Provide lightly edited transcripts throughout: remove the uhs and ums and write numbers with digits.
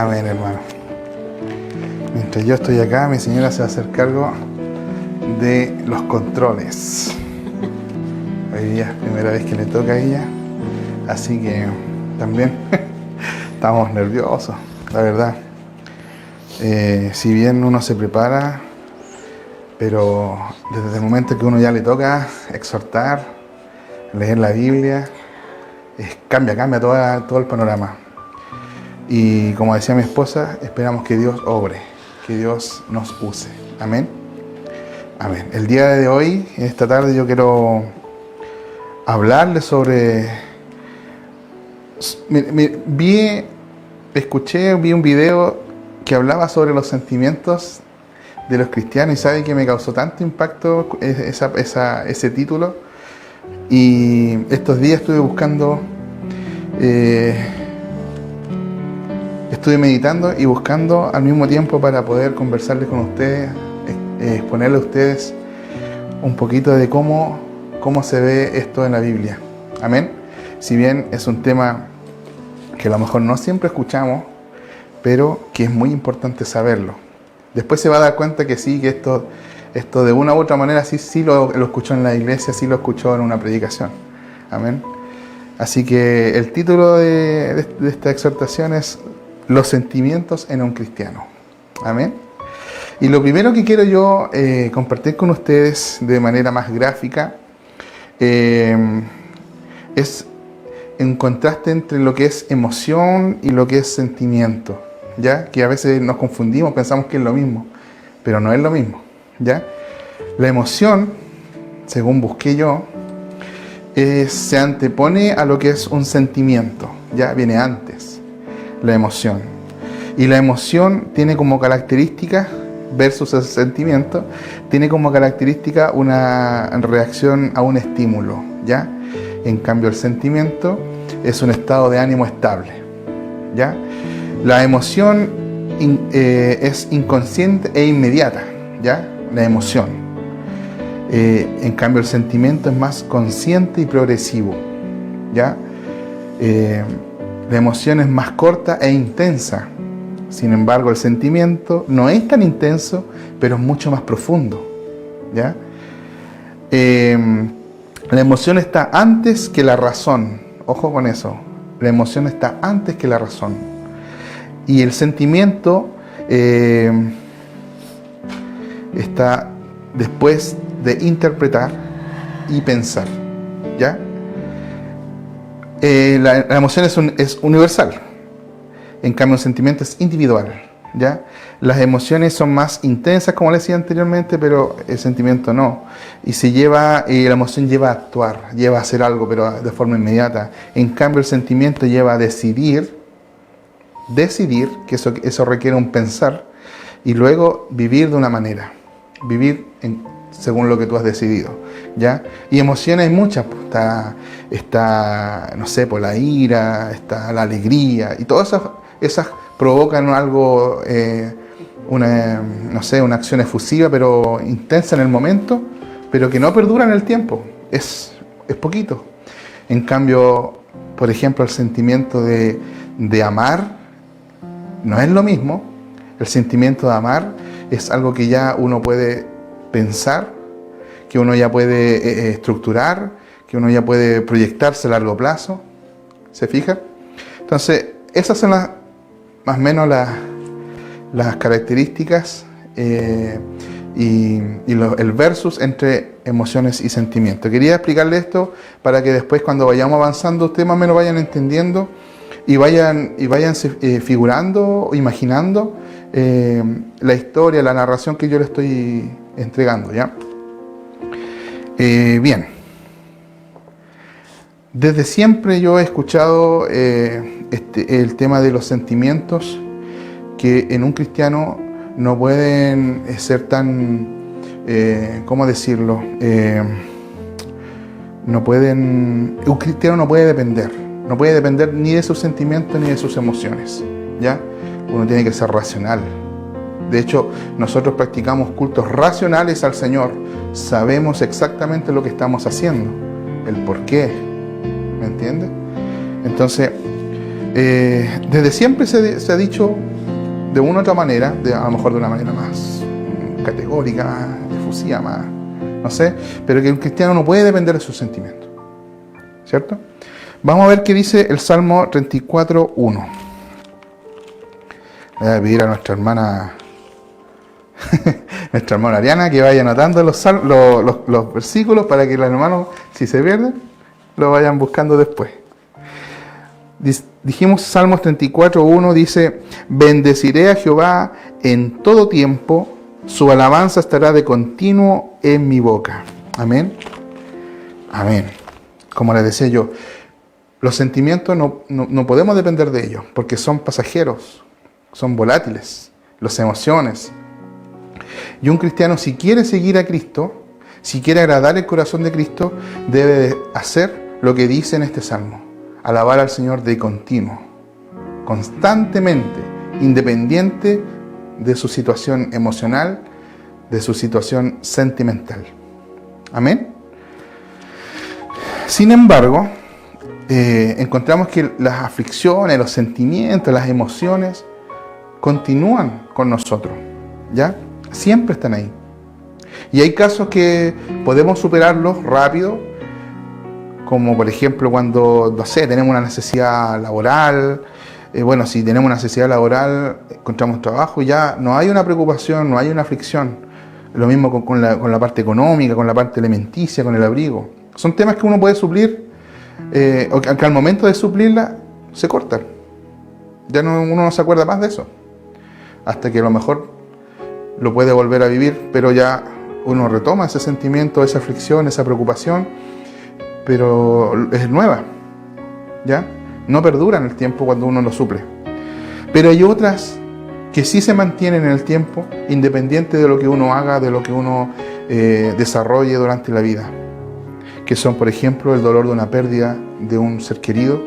Amén, hermano. Mientras yo estoy acá, mi señora se va a hacer cargo de los controles. Hoy día es primera vez que le toca a ella, así que también estamos nerviosos, la verdad. Si bien uno se prepara, pero desde el momento que uno ya le toca exhortar, leer la Biblia, cambia todo el panorama. Y como decía mi esposa, esperamos que Dios obre, que Dios nos use. Amén. Amén. El día de hoy, esta tarde, yo quiero hablarles sobre... Vi un video que hablaba sobre los sentimientos de los cristianos y sabe que me causó tanto impacto ese título. Y estos días estuve buscando, estuve meditando y buscando al mismo tiempo para poder conversarles con ustedes, exponerles a ustedes un poquito de cómo se ve esto en la Biblia. Amén. Si bien es un tema que a lo mejor no siempre escuchamos, pero que es muy importante saberlo. Después se va a dar cuenta que sí, que esto de una u otra manera sí lo escuchó en la iglesia, sí lo escuchó en una predicación. Amén. Así que el título de esta exhortación es Los sentimientos en un cristiano. Amén. Y lo primero que quiero yo compartir con ustedes de manera más gráfica es un contraste entre lo que es emoción y lo que es sentimiento, ¿ya? Que a veces nos confundimos, pensamos que es lo mismo, pero no es lo mismo, ¿ya? La emoción, según busqué yo, se antepone a lo que es un sentimiento, ¿ya? Viene antes, la emoción. Y la emoción tiene como característica, versus el sentimiento, tiene como característica una reacción a un estímulo, ¿ya? En cambio, el sentimiento es un estado de ánimo estable, ¿ya? La emoción es inconsciente e inmediata, ¿ya? La emoción. En cambio, el sentimiento es más consciente y progresivo, ¿ya? La emoción es más corta e intensa. Sin embargo, el sentimiento no es tan intenso, pero es mucho más profundo, ¿ya? La emoción está antes que la razón. Ojo con eso. La emoción está antes que la razón. Y el sentimiento está después de interpretar y pensar, ¿ya? La emoción es universal. En cambio, el sentimiento es individual, ¿ya? Las emociones son más intensas, como les decía anteriormente, pero el sentimiento no. Y la emoción lleva a actuar, lleva a hacer algo, pero de forma inmediata. En cambio, el sentimiento lleva a decidir, que eso requiere un pensar, y luego vivir de una manera, según lo que tú has decidido, ¿ya? Y emociones hay muchas, pues, está, no sé, por la ira, está la alegría, y todas esas provocan algo, una acción efusiva, pero intensa en el momento, pero que no perdura en el tiempo, es poquito. En cambio, por ejemplo, el sentimiento de amar no es lo mismo. El sentimiento de amar es algo que ya uno puede pensar, que uno ya puede estructurar, que uno ya puede proyectarse a largo plazo. ¿Se fija? Entonces, esas son más o menos las características y el versus entre emociones y sentimientos. Quería explicarle esto para que después, cuando vayamos avanzando, ustedes más o menos vayan entendiendo y vayan figurando, imaginando la historia, la narración que yo le estoy entregando, ¿ya? Bien. Desde siempre yo he escuchado el tema de los sentimientos, que en un cristiano no pueden ser tan, ¿cómo decirlo? Un cristiano no puede depender ni de sus sentimientos ni de sus emociones, ¿ya? Uno tiene que ser racional. De hecho, nosotros practicamos cultos racionales al Señor. Sabemos exactamente lo que estamos haciendo, el por qué. ¿Me entiendes? Entonces, desde siempre se ha dicho de una u otra manera, a lo mejor de una manera más categórica, más efusiva, más, no sé, pero que un cristiano no puede depender de sus sentimientos, ¿cierto? Vamos a ver qué dice el Salmo 34:1. Voy a pedir a nuestra hermana Ariana que vaya anotando los versículos para que los hermanos, si se pierden, lo vayan buscando después. Dijimos Salmos 34:1, dice: bendeciré a Jehová en todo tiempo, su alabanza estará de continuo en mi boca. Amén. Amén. Como les decía yo, los sentimientos no podemos depender de ellos, porque son pasajeros, son volátiles, las emociones. Y un cristiano, si quiere seguir a Cristo, si quiere agradar el corazón de Cristo, debe de hacer lo que dice en este Salmo: alabar al Señor de continuo, constantemente, independiente de su situación emocional, de su situación sentimental. Amén. Sin embargo, encontramos que las aflicciones, los sentimientos, las emociones continúan con nosotros, ¿ya? Siempre están ahí. Y hay casos que podemos superarlos rápido, como por ejemplo cuando, no sé, tenemos una necesidad laboral. Bueno, si tenemos una necesidad laboral, encontramos trabajo y ya no hay una preocupación, no hay una aflicción. Lo mismo con la parte económica, con la parte alimenticia, con el abrigo. Son temas que uno puede suplir, o que al momento de suplirla se cortan. Ya uno no se acuerda más de eso, hasta que a lo mejor lo puede volver a vivir, pero ya uno retoma ese sentimiento, esa aflicción, esa preocupación, pero es nueva, ¿ya? No perdura en el tiempo cuando uno lo suple. Pero hay otras que sí se mantienen en el tiempo, independiente de lo que uno haga, de lo que uno desarrolle durante la vida, que son, por ejemplo, el dolor de una pérdida de un ser querido,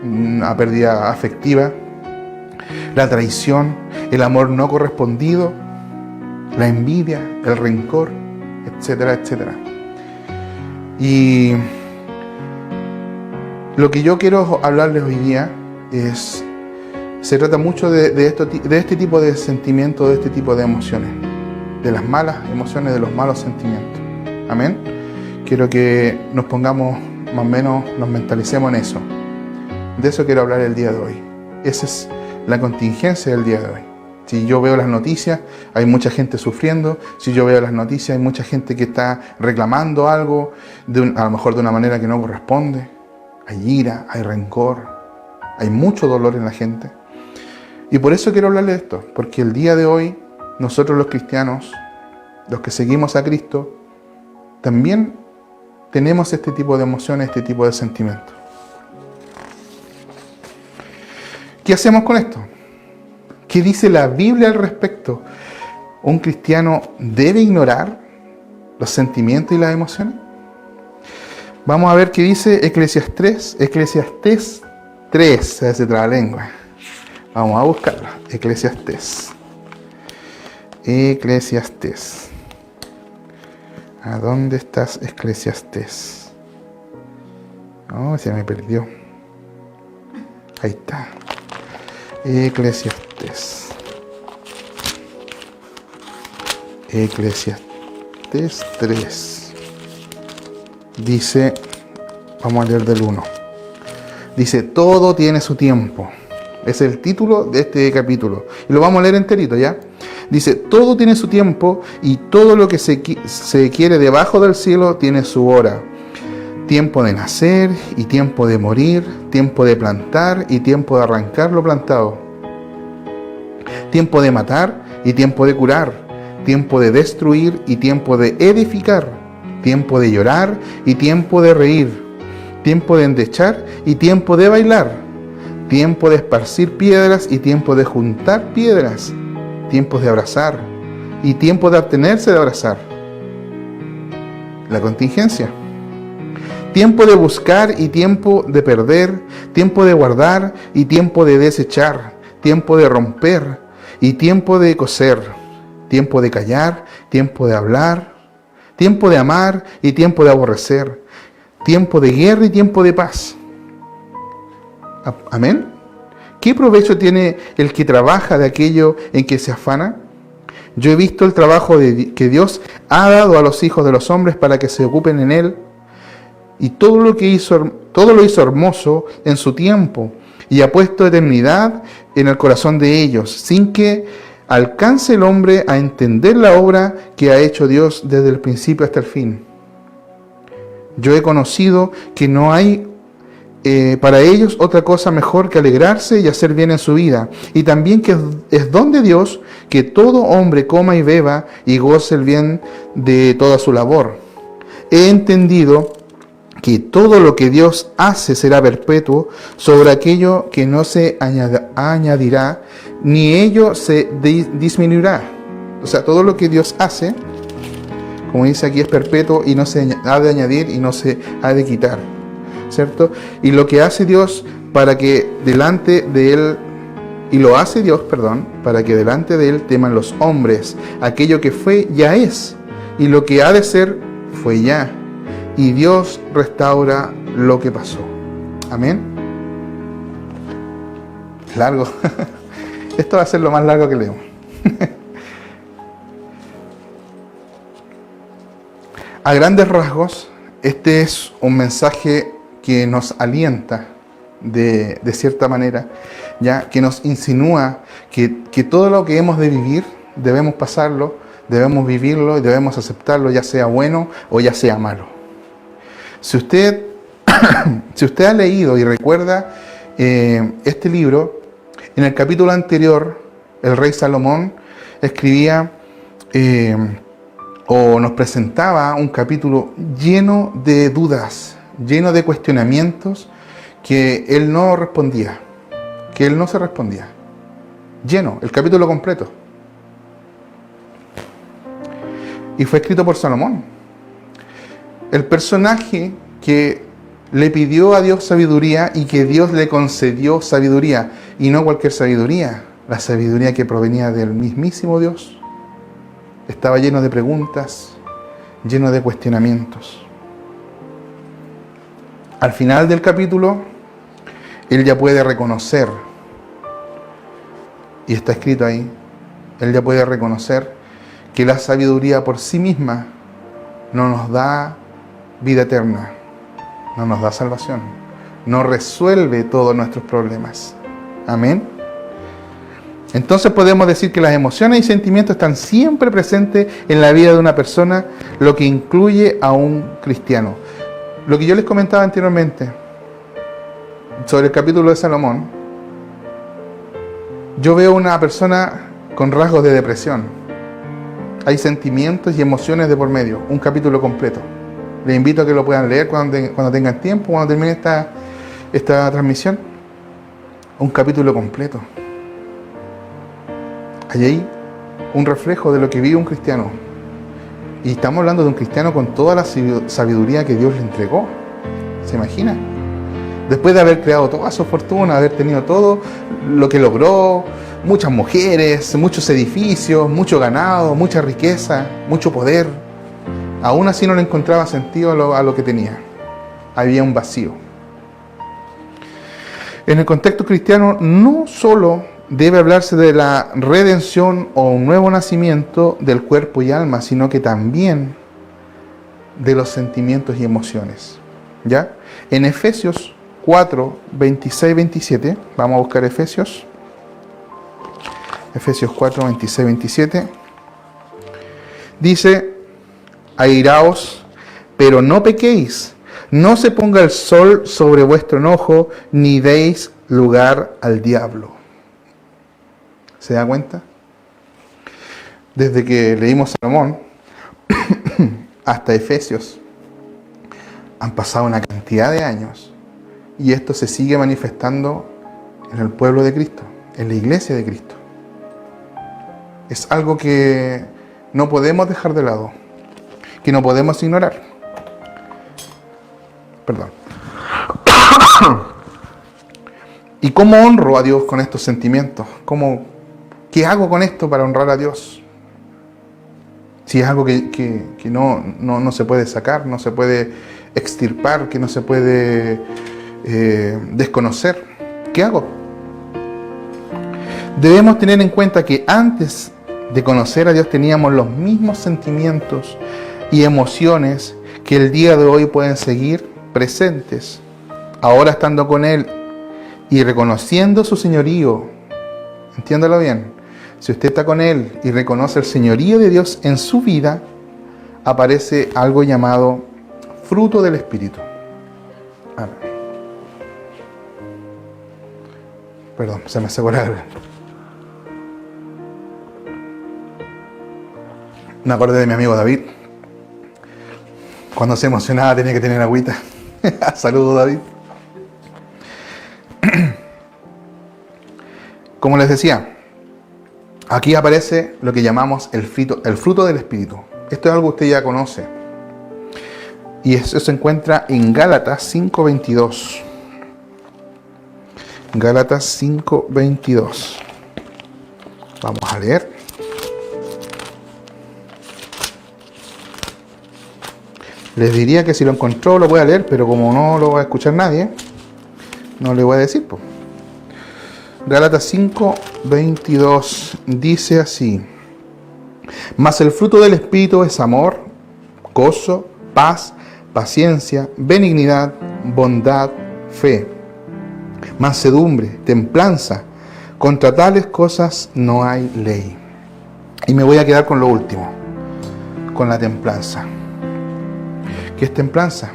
una pérdida afectiva, la traición, el amor no correspondido, la envidia, el rencor, etcétera, etcétera. Y lo que yo quiero hablarles hoy día se trata mucho de este tipo de sentimientos, de este tipo de emociones, de las malas emociones, de los malos sentimientos. Amén. Quiero que nos pongamos, más o menos, nos mentalicemos en eso. De eso quiero hablar el día de hoy. Esa es la contingencia del día de hoy. Si yo veo las noticias, hay mucha gente sufriendo. Si yo veo las noticias, hay mucha gente que está reclamando algo, a lo mejor de una manera que no corresponde. Hay ira, hay rencor, hay mucho dolor en la gente. Y por eso quiero hablarle de esto, porque el día de hoy, nosotros los cristianos, los que seguimos a Cristo, también tenemos este tipo de emociones, este tipo de sentimientos. ¿Qué hacemos con esto? ¿Qué dice la Biblia al respecto? ¿Un cristiano debe ignorar los sentimientos y las emociones? Vamos a ver qué dice Eclesiastés 3, se traba la lengua. Vamos a buscarla. Eclesiastés. ¿A dónde estás, Eclesiastés? Oh, se me perdió. Ahí está. Eclesiastés 3. Dice, vamos a leer del 1. Dice: todo tiene su tiempo. Es el título de este capítulo. Y lo vamos a leer enterito, ¿ya? Dice: todo tiene su tiempo, y todo lo que se quiere debajo del cielo tiene su hora. Tiempo de nacer y tiempo de morir, tiempo de plantar y tiempo de arrancar lo plantado. Tiempo de matar y tiempo de curar, tiempo de destruir y tiempo de edificar, tiempo de llorar y tiempo de reír, tiempo de endechar y tiempo de bailar, tiempo de esparcir piedras y tiempo de juntar piedras, tiempos de abrazar y tiempo de abstenerse de abrazar. La contingencia. Tiempo de buscar y tiempo de perder, tiempo de guardar y tiempo de desechar, tiempo de romper y tiempo de coser, tiempo de callar, tiempo de hablar, tiempo de amar y tiempo de aborrecer, tiempo de guerra y tiempo de paz. Amén. ¿Qué provecho tiene el que trabaja de aquello en que se afana? Yo he visto el trabajo que Dios ha dado a los hijos de los hombres para que se ocupen en él, y todo lo hizo hermoso en su tiempo, y ha puesto eternidad en el corazón de ellos, sin que alcance el hombre a entender la obra que ha hecho Dios desde el principio hasta el fin. Yo he conocido que no hay para ellos otra cosa mejor que alegrarse y hacer bien en su vida, y también que es don de Dios que todo hombre coma y beba y goce el bien de toda su labor. He entendido que todo lo que Dios hace será perpetuo sobre aquello que no se añadirá, ni ello se disminuirá. O sea, todo lo que Dios hace, como dice aquí, es perpetuo y no se ha de añadir y no se ha de quitar, ¿cierto? Y lo que hace Dios para que delante de Él, para que delante de Él teman los hombres, aquello que fue ya es, y lo que ha de ser fue ya. Y Dios restaura lo que pasó. Amén. Largo. Esto va a ser lo más largo que leemos. A grandes rasgos, este es un mensaje que nos alienta de cierta manera, ya que nos insinúa que todo lo que hemos de vivir debemos pasarlo, debemos vivirlo y debemos aceptarlo, ya sea bueno o ya sea malo. Si usted ha leído y recuerda este libro, en el capítulo anterior, el rey Salomón escribía o nos presentaba un capítulo lleno de dudas, lleno de cuestionamientos que él no respondía, que él no se respondía. Lleno, el capítulo completo. Y fue escrito por Salomón. El personaje que le pidió a Dios sabiduría y que Dios le concedió sabiduría, y no cualquier sabiduría, la sabiduría que provenía del mismísimo Dios. Estaba lleno de preguntas, lleno de cuestionamientos. Al final del capítulo, él ya puede reconocer, y está escrito ahí, él ya puede reconocer que la sabiduría por sí misma no nos da vida eterna, no nos da salvación, no resuelve todos nuestros problemas. Amén. Entonces podemos decir que las emociones y sentimientos están siempre presentes en la vida de una persona, lo que incluye a un cristiano. Lo que yo les comentaba anteriormente sobre el capítulo de Salomón, yo veo una persona con rasgos de depresión. Hay sentimientos y emociones de por medio, un capítulo completo. Les invito a que lo puedan leer cuando tengan tiempo, cuando termine esta transmisión. Un capítulo completo. Hay ahí un reflejo de lo que vive un cristiano. Y estamos hablando de un cristiano con toda la sabiduría que Dios le entregó. ¿Se imagina? Después de haber creado toda su fortuna, haber tenido todo lo que logró, muchas mujeres, muchos edificios, mucho ganado, mucha riqueza, mucho poder, aún así no le encontraba sentido a lo que tenía. Había un vacío. En el contexto cristiano no solo debe hablarse de la redención o un nuevo nacimiento del cuerpo y alma, sino que también de los sentimientos y emociones. ¿Ya? En Efesios 4, 26, 27, vamos a buscar Efesios 4, 26, 27, dice: airaos, pero no pequéis, no se ponga el sol sobre vuestro enojo, ni deis lugar al diablo. ¿Se da cuenta? Desde que leímos Salomón hasta Efesios han pasado una cantidad de años y esto se sigue manifestando en el pueblo de Cristo, en la iglesia de Cristo. Es algo que no podemos dejar de lado, que no podemos ignorar. Perdón. ¿Y cómo honro a Dios con estos sentimientos? ¿Qué hago con esto para honrar a Dios? Si es algo que no se puede sacar, no se puede extirpar, que no se puede desconocer, ¿qué hago? Debemos tener en cuenta que antes de conocer a Dios teníamos los mismos sentimientos y emociones que el día de hoy pueden seguir presentes. Ahora estando con Él y reconociendo su señorío, entiéndalo bien, si usted está con Él y reconoce el señorío de Dios en su vida, aparece algo llamado fruto del Espíritu. Amén. Perdón, se me secó la garganta. Me acordé de mi amigo David. Cuando se emocionaba tenía que tener agüita. Saludos, David. Como les decía, aquí aparece lo que llamamos el fruto del Espíritu. Esto es algo que usted ya conoce. Y eso se encuentra en Gálatas 5:22. Gálatas 5:22. Vamos a leer. Les diría que si lo encontró lo voy a leer, pero como no lo va a escuchar nadie, no le voy a decir. Gálatas 5:22 dice así: mas el fruto del Espíritu es amor, gozo, paz, paciencia, benignidad, bondad, fe, mansedumbre, templanza. Contra tales cosas no hay ley. Y me voy a quedar con lo último, con la templanza. ¿Qué es templanza?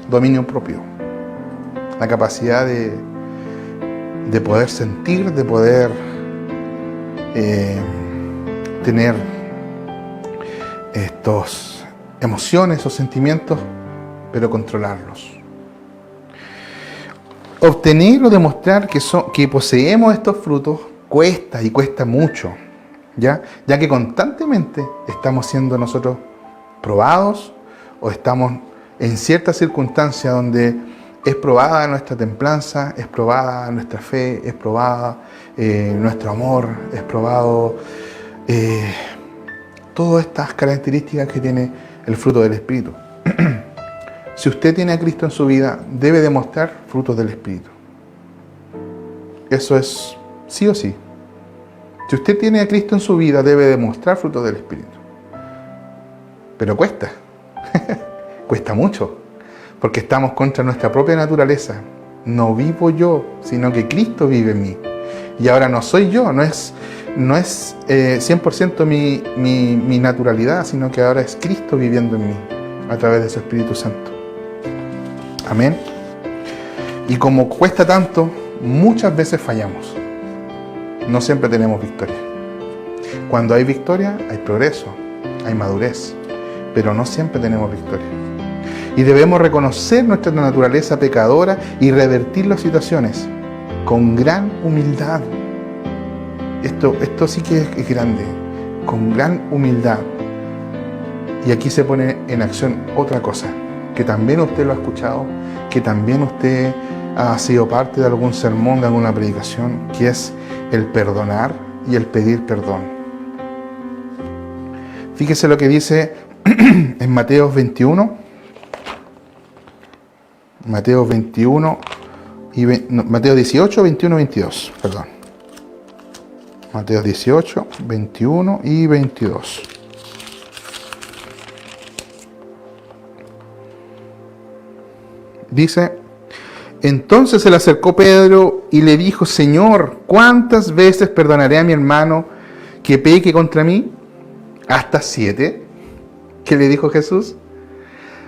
Dominio propio. La capacidad de poder sentir, de poder tener estas emociones o sentimientos, pero controlarlos. Obtener o demostrar que poseemos estos frutos cuesta y cuesta mucho, ya que constantemente estamos siendo nosotros probados o estamos en ciertas circunstancias donde es probada nuestra templanza, es probada nuestra fe, es probada nuestro amor, es probado todas estas características que tiene el fruto del Espíritu. Si usted tiene a Cristo en su vida, debe demostrar frutos del Espíritu. Eso es sí o sí. Si usted tiene a Cristo en su vida, debe demostrar frutos del Espíritu. Pero cuesta. Cuesta mucho. Porque estamos contra nuestra propia naturaleza. No vivo yo, sino que Cristo vive en mí. Y ahora no soy yo, no es 100% mi naturalidad, sino que ahora es Cristo viviendo en mí, a través de su Espíritu Santo. Amén. Y como cuesta tanto, muchas veces fallamos. No siempre tenemos victoria. Cuando hay victoria, hay progreso, hay madurez, pero no siempre tenemos victoria. Y debemos reconocer nuestra naturaleza pecadora y revertir las situaciones con gran humildad. Esto sí que es grande, con gran humildad. Y aquí se pone en acción otra cosa, que también usted lo ha escuchado, que también usted ha sido parte de algún sermón, de alguna predicación, que es el perdonar y el pedir perdón. Fíjese lo que dice en Mateo 21. Mateo 18, 21, 22. Perdón. Mateo 18, 21 y 22. Dice: entonces se le acercó Pedro y le dijo: Señor, ¿cuántas veces perdonaré a mi hermano que peque contra mí? ¿Hasta 7? ¿Qué le dijo Jesús?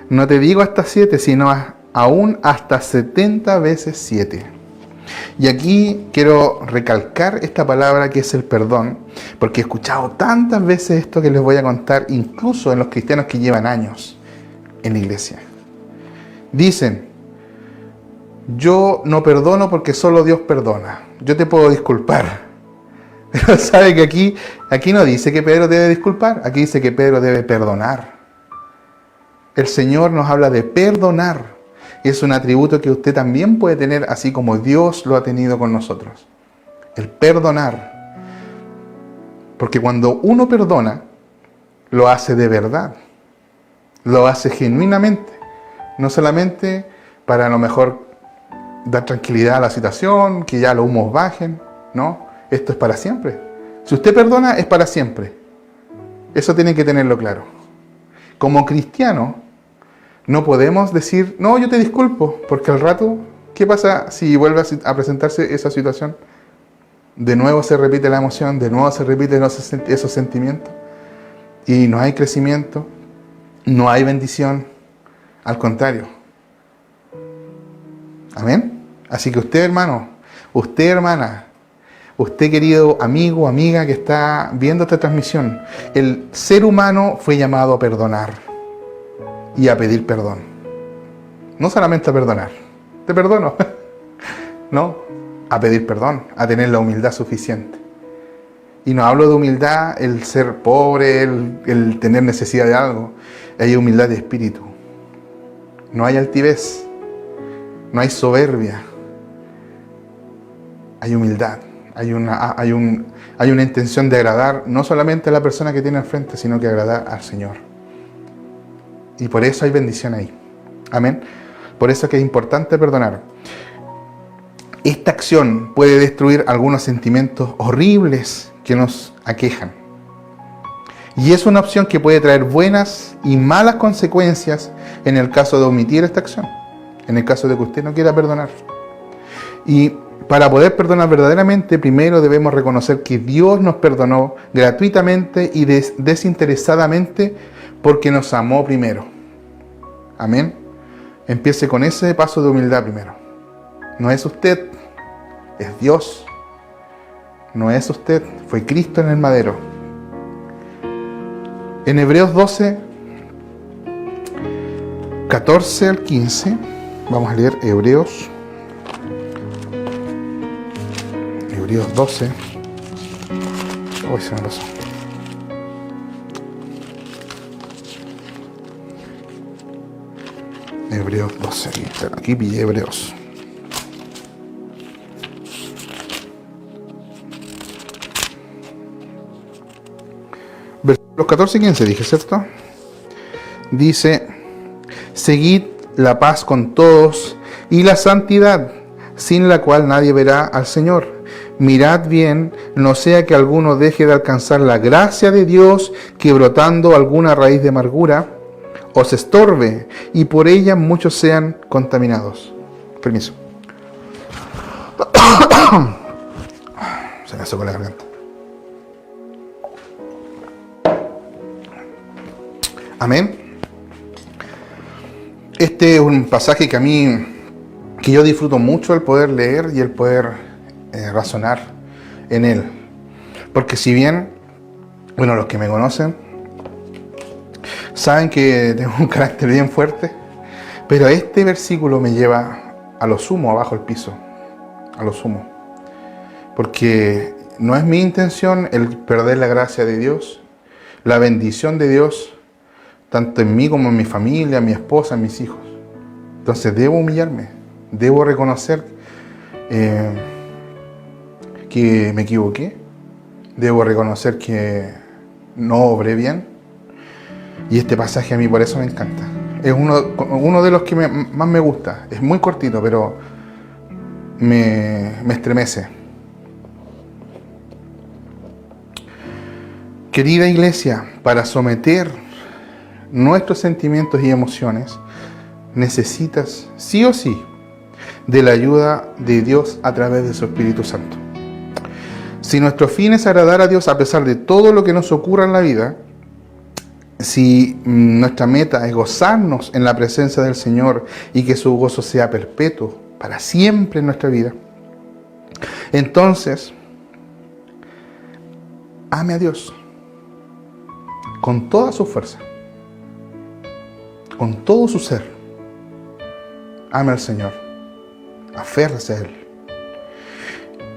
No te digo hasta 7, sino aún hasta 70 veces 7. Y aquí quiero recalcar esta palabra que es el perdón, porque he escuchado tantas veces esto que les voy a contar, incluso en los cristianos que llevan años en la iglesia. Dicen: yo no perdono porque solo Dios perdona. Yo te puedo disculpar. Pero sabe que aquí no dice que Pedro debe disculpar. Aquí dice que Pedro debe perdonar. El Señor nos habla de perdonar. Y es un atributo que usted también puede tener, así como Dios lo ha tenido con nosotros. El perdonar. Porque cuando uno perdona, lo hace de verdad. Lo hace genuinamente. No solamente para a lo mejor dar tranquilidad a la situación, que ya los humos bajen, ¿no? esto es para siempre. Si usted perdona, es para siempre. Eso tiene que tenerlo claro. Como cristiano, no podemos decir, no, yo te disculpo, porque al rato, ¿qué pasa si vuelve a presentarse esa situación? De nuevo se repite la emoción, de nuevo se repiten esos sentimientos, y no hay crecimiento, no hay bendición, al contrario. Amén. Así que usted, hermano, usted, hermana, usted, querido amigo, amiga que está viendo esta transmisión, el ser humano fue llamado a perdonar y a pedir perdón. No solamente a perdonar, te perdono, no, a pedir perdón, a tener la humildad suficiente. Y no hablo de humildad, el ser pobre, el tener necesidad de algo. Hay humildad de espíritu. No hay altivez, no hay soberbia. Hay humildad, hay una intención de agradar no solamente a la persona que tiene al frente, sino que agradar al Señor. Y por eso hay bendición ahí. Amén. Por eso es que es importante perdonar. Esta acción puede destruir algunos sentimientos horribles que nos aquejan. Y es una opción que puede traer buenas y malas consecuencias en el caso de omitir esta acción. En el caso de que usted no quiera perdonar. Y para poder perdonar verdaderamente, primero debemos reconocer que Dios nos perdonó gratuitamente y desinteresadamente porque nos amó primero. Amén. Empiece con ese paso de humildad primero. No es usted, es Dios. No es usted, fue Cristo en el madero. En Hebreos 12, 14 al 15, vamos a leer Hebreos 12. Uy, se me pasó. Hebreos 12, aquí pillé Hebreos. Versículos 14 y 15 dije, ¿cierto? Dice, seguid la paz con todos y la santidad, sin la cual nadie verá al Señor. Mirad bien, no sea que alguno deje de alcanzar la gracia de Dios, que brotando alguna raíz de amargura os estorbe, y por ella muchos sean contaminados. Permiso. Se me secó la garganta. Amén. Este es un pasaje que yo disfruto mucho el poder leer y el poder razonar en él. Porque si bien, bueno, los que me conocen saben que tengo un carácter bien fuerte, pero este versículo me lleva a lo sumo, abajo del piso, a lo sumo. Porque no es mi intención el perder la gracia de Dios, la bendición de Dios, tanto en mí como en mi familia, en mi esposa, en mis hijos. Entonces debo humillarme, debo reconocer que me equivoqué, debo reconocer que no obré bien. Y este pasaje a mí por eso me encanta. Es uno de los que más me gusta. Es muy cortito, pero me estremece. Querida iglesia, para someter nuestros sentimientos y emociones, necesitas sí o sí de la ayuda de Dios a través de su Espíritu Santo. Si nuestro fin es agradar a Dios a pesar de todo lo que nos ocurra en la vida, si nuestra meta es gozarnos en la presencia del Señor y que su gozo sea perpetuo para siempre en nuestra vida, entonces ame a Dios con toda su fuerza, con todo su ser. Ame al Señor, aférrese a Él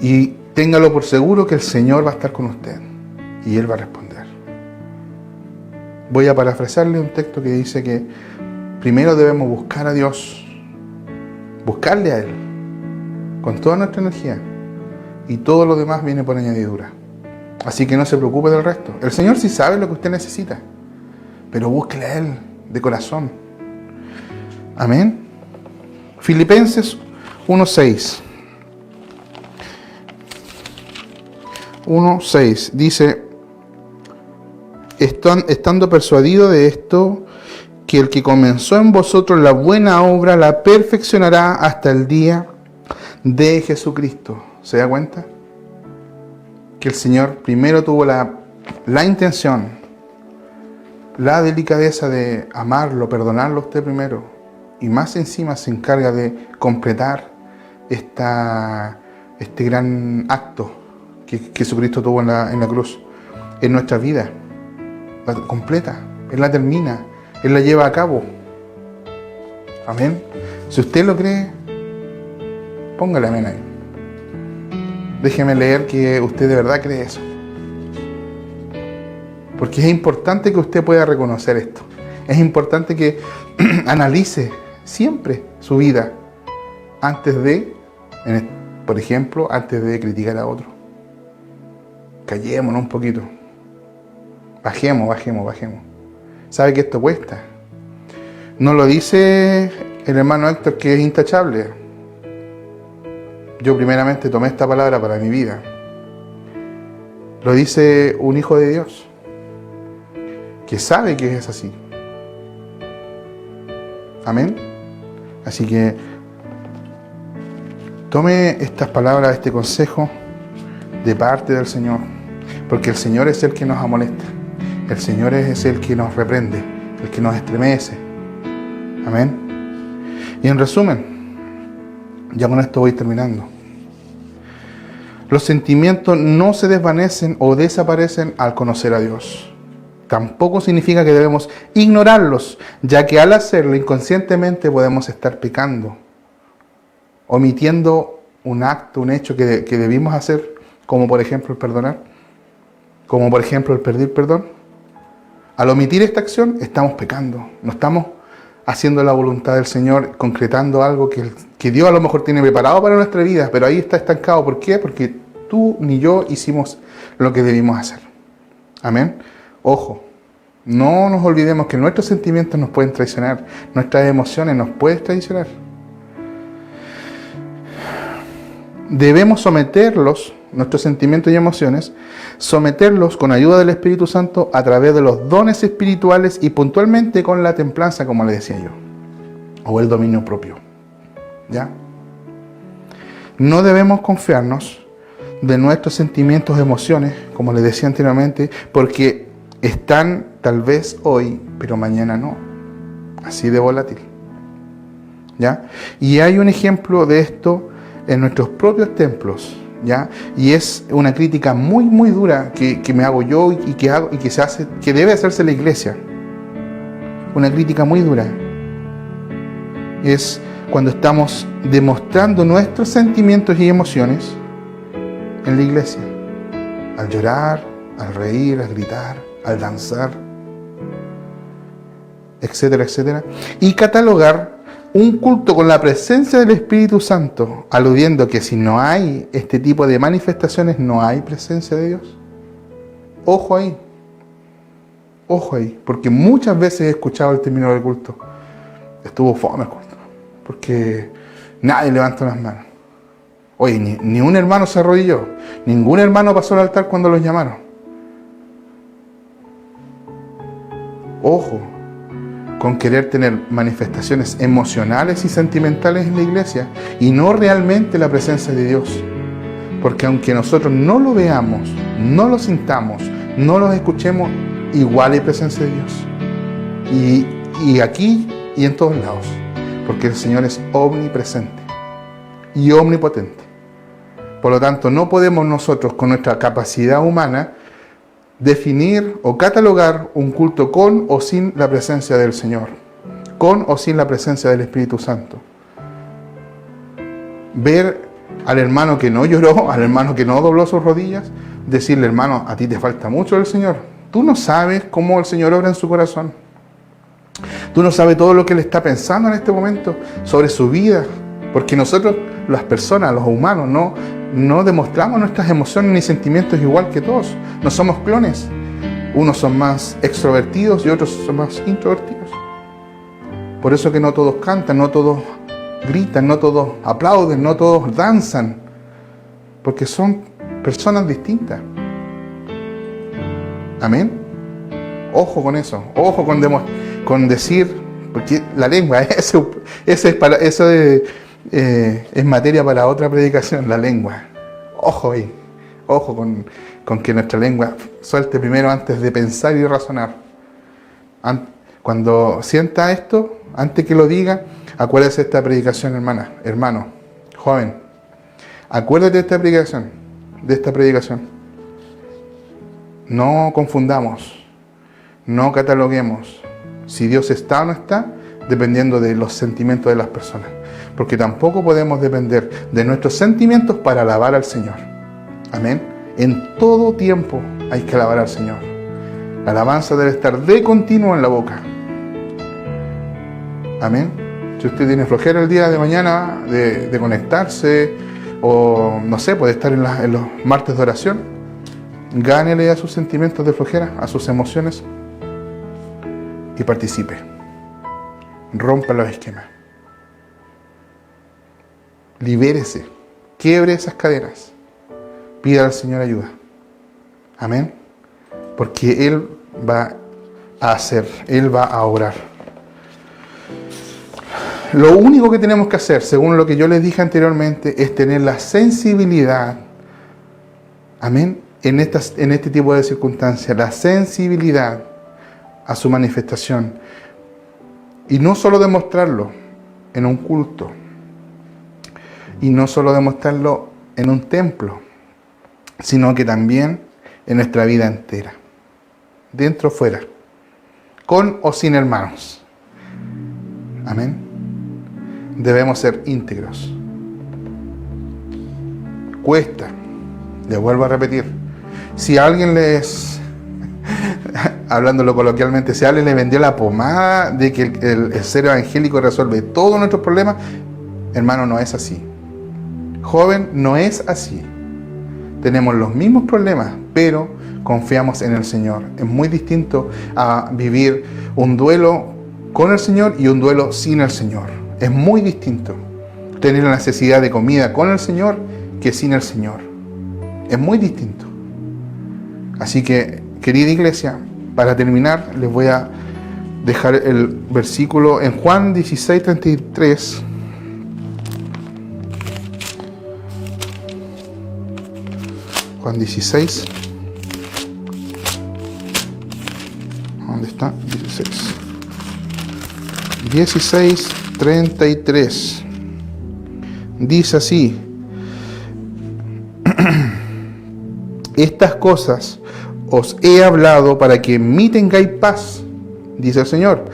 y téngalo por seguro que el Señor va a estar con usted y Él va a responder. Voy a parafrasearle un texto que dice que primero debemos buscar a Dios, buscarle a Él con toda nuestra energía, y todo lo demás viene por añadidura. Así que no se preocupe del resto. El Señor sí sabe lo que usted necesita, pero búsquele a Él de corazón. Amén. Filipenses 1:6. 1:6 dice: estando persuadido de esto, que el que comenzó en vosotros la buena obra la perfeccionará hasta el día de Jesucristo. ¿Se da cuenta? Que el Señor primero tuvo la intención, la delicadeza de amarlo, perdonarlo a usted primero, y más encima se encarga de completar este gran acto que Jesucristo tuvo en la cruz, en nuestra vida. La completa, Él la termina, Él la lleva a cabo. Amén. Si usted lo cree, póngale amén ahí. Déjeme leer que usted de verdad cree eso. Porque es importante que usted pueda reconocer esto. Es importante que analice siempre su vida antes de, por ejemplo, antes de criticar a otro. Callémonos un poquito. Bajemos. ¿Sabe que esto cuesta? No lo dice el hermano Héctor, que es intachable. Yo primeramente tomé esta palabra para mi vida. Lo dice un hijo de Dios, que sabe que es así. Amén. Así que tome estas palabras, este consejo de parte del Señor, porque el Señor es el que nos amonesta. El Señor es el que nos reprende, el que nos estremece. Amén. Y en resumen, ya con esto voy terminando. Los sentimientos no se desvanecen o desaparecen al conocer a Dios. Tampoco significa que debemos ignorarlos, ya que al hacerlo inconscientemente podemos estar pecando, omitiendo un acto, un hecho que debimos hacer, como por ejemplo el perdonar, como por ejemplo el pedir perdón. Al omitir esta acción estamos pecando, no estamos haciendo la voluntad del Señor, concretando algo que Dios a lo mejor tiene preparado para nuestra vida, pero ahí está estancado. ¿Por qué? Porque tú ni yo hicimos lo que debimos hacer. Amén. Ojo, no nos olvidemos que nuestros sentimientos nos pueden traicionar, nuestras emociones nos pueden traicionar. Debemos someterlos, nuestros sentimientos y emociones, someterlos con ayuda del Espíritu Santo a través de los dones espirituales y puntualmente con la templanza, como le decía yo, o el dominio propio. ¿Ya? No debemos confiarnos de nuestros sentimientos, emociones, como les decía anteriormente, porque están tal vez hoy, pero mañana no. Así de volátil. ¿Ya? Y hay un ejemplo de esto en nuestros propios templos, ¿ya? Y es una crítica muy, muy dura que me hago yo y que debe hacerse la iglesia. Una crítica muy dura. Es cuando estamos demostrando nuestros sentimientos y emociones en la iglesia. Al llorar, al reír, al gritar, al danzar, etcétera, etcétera. Y catalogar un culto con la presencia del Espíritu Santo, aludiendo que si no hay este tipo de manifestaciones, no hay presencia de Dios. Ojo ahí, porque muchas veces he escuchado el término del culto. Estuvo fome el culto, porque nadie levantó las manos. Oye, ni un hermano se arrodilló, ningún hermano pasó al altar cuando los llamaron. Ojo con querer tener manifestaciones emocionales y sentimentales en la iglesia y no realmente la presencia de Dios. Porque aunque nosotros no lo veamos, no lo sintamos, no lo escuchemos, igual hay presencia de Dios. Y aquí y en todos lados. Porque el Señor es omnipresente y omnipotente. Por lo tanto, no podemos nosotros con nuestra capacidad humana definir o catalogar un culto con o sin la presencia del Señor, con o sin la presencia del Espíritu Santo. Ver al hermano que no lloró, al hermano que no dobló sus rodillas, decirle: hermano, a ti te falta mucho del Señor. Tú no sabes cómo el Señor obra en su corazón. Tú no sabes todo lo que Él está pensando en este momento sobre su vida, porque nosotros, las personas, los humanos, no demostramos nuestras emociones ni sentimientos igual que todos. No somos clones. Unos son más extrovertidos y otros son más introvertidos. Por eso que no todos cantan, no todos gritan, no todos aplauden, no todos danzan. Porque son personas distintas. Amén. Ojo con eso. Ojo con decir, porque la lengua, eso es materia para otra predicación, la lengua. Ojo ahí. Ojo con que nuestra lengua suelte primero antes de pensar y razonar. Cuando sienta esto, antes que lo diga, acuérdese de esta predicación, hermano, joven. Acuérdate de esta predicación. No confundamos, no cataloguemos si Dios está o no está, dependiendo de los sentimientos de las personas. Porque tampoco podemos depender de nuestros sentimientos para alabar al Señor. Amén. En todo tiempo hay que alabar al Señor. La alabanza debe estar de continuo en la boca. Amén. Si usted tiene flojera el día de mañana de conectarse, o no sé, puede estar en los martes de oración, gánele a sus sentimientos de flojera, a sus emociones, y participe. Rompa los esquemas. Libérese. Quiebre esas cadenas. Pida al Señor ayuda. Amén. Porque Él va a hacer, Él va a obrar. Lo único que tenemos que hacer, según lo que yo les dije anteriormente, es tener la sensibilidad, amén, en este tipo de circunstancias, la sensibilidad a su manifestación. Y no solo demostrarlo en un culto, y no solo demostrarlo en un templo, sino que también en nuestra vida entera, dentro o fuera, con o sin hermanos. Amén. Debemos ser íntegros. Cuesta, les vuelvo a repetir, si alguien les, hablándolo coloquialmente, si alguien le vendió la pomada de que el ser evangélico resuelve todos nuestros problemas, hermano, no es así. Joven, no es así. Tenemos los mismos problemas, pero confiamos en el Señor. Es muy distinto a vivir un duelo con el Señor y un duelo sin el Señor. Es muy distinto tener la necesidad de comida con el Señor que sin el Señor. Es muy distinto. Así que, querida iglesia, para terminar, les voy a dejar el versículo en Juan 16:33. Juan 16. ¿Dónde está? 16:33. Dice así: estas cosas os he hablado para que en mí tengáis paz, dice el Señor.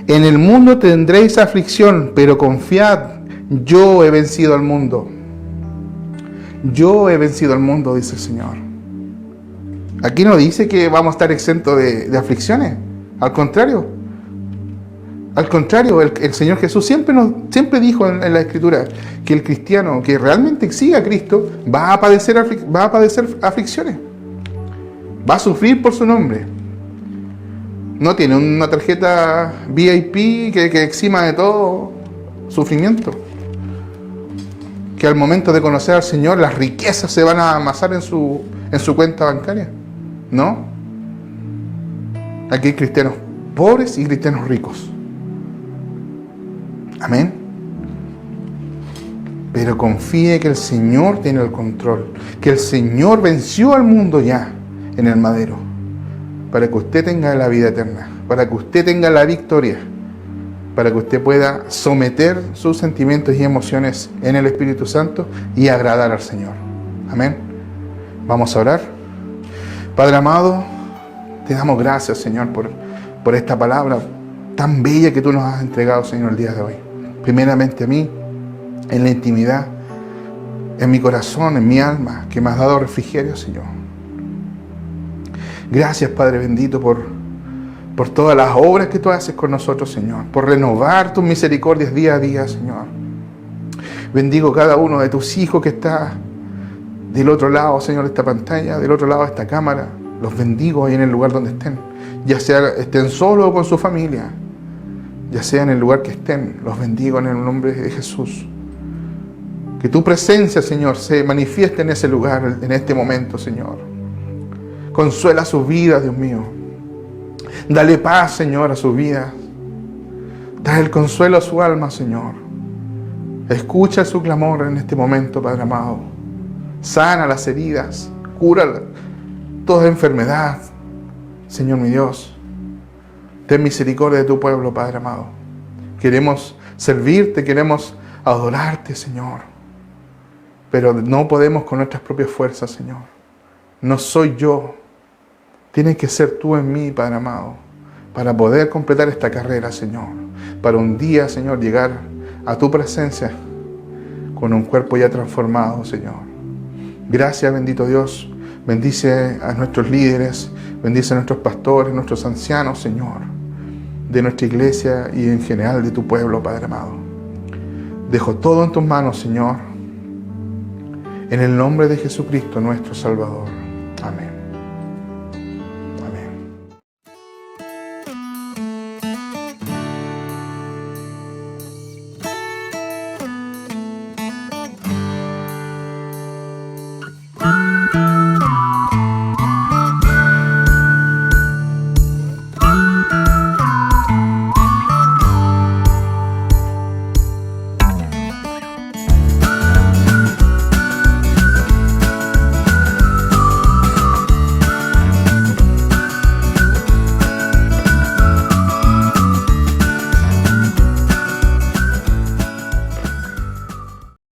En el mundo tendréis aflicción, pero confiad, yo he vencido al mundo. Yo he vencido al mundo, dice el Señor. Aquí no dice que vamos a estar exentos de aflicciones. Al contrario. Al contrario, el Señor Jesús siempre dijo en la Escritura que el cristiano que realmente siga a Cristo va a padecer aflicciones. Va a sufrir por su nombre. No tiene una tarjeta VIP que exima de todo sufrimiento. Que al momento de conocer al Señor las riquezas se van a amasar en su cuenta bancaria. No. Aquí hay cristianos pobres y cristianos ricos. Amén. Pero confíe que el Señor tiene el control, que el Señor venció al mundo ya en el madero, para que usted tenga la vida eterna, para que usted tenga la victoria, para que usted pueda someter sus sentimientos y emociones en el Espíritu Santo y agradar al Señor. Amén. Vamos a orar. Padre amado, te damos gracias, Señor, por esta palabra tan bella que tú nos has entregado, Señor, el día de hoy. Primeramente a mí, en la intimidad, en mi corazón, en mi alma, que me has dado refrigerio, Señor. Gracias, Padre bendito, por todas las obras que tú haces con nosotros, Señor, por renovar tus misericordias día a día, Señor. Bendigo cada uno de tus hijos que está del otro lado, Señor, de esta pantalla, del otro lado de esta cámara. Los bendigo ahí en el lugar donde estén, ya sea estén solos o con su familia, ya sea en el lugar que estén. Los bendigo en el nombre de Jesús. Que tu presencia, Señor, se manifieste en ese lugar, en este momento, Señor. Consuela sus vidas, Dios mío. Dale paz, Señor, a sus vidas. Dale el consuelo a su alma, Señor. Escucha su clamor en este momento, Padre amado. Sana las heridas, cura toda enfermedad, Señor mi Dios. Ten misericordia de tu pueblo, Padre amado. Queremos servirte, queremos adorarte, Señor. Pero no podemos con nuestras propias fuerzas, Señor. No soy yo. Tienes que ser tú en mí, Padre amado, para poder completar esta carrera, Señor. Para un día, Señor, llegar a tu presencia con un cuerpo ya transformado, Señor. Gracias, bendito Dios. Bendice a nuestros líderes, bendice a nuestros pastores, nuestros ancianos, Señor, de nuestra iglesia y en general de tu pueblo, Padre amado. Dejo todo en tus manos, Señor, en el nombre de Jesucristo, nuestro Salvador.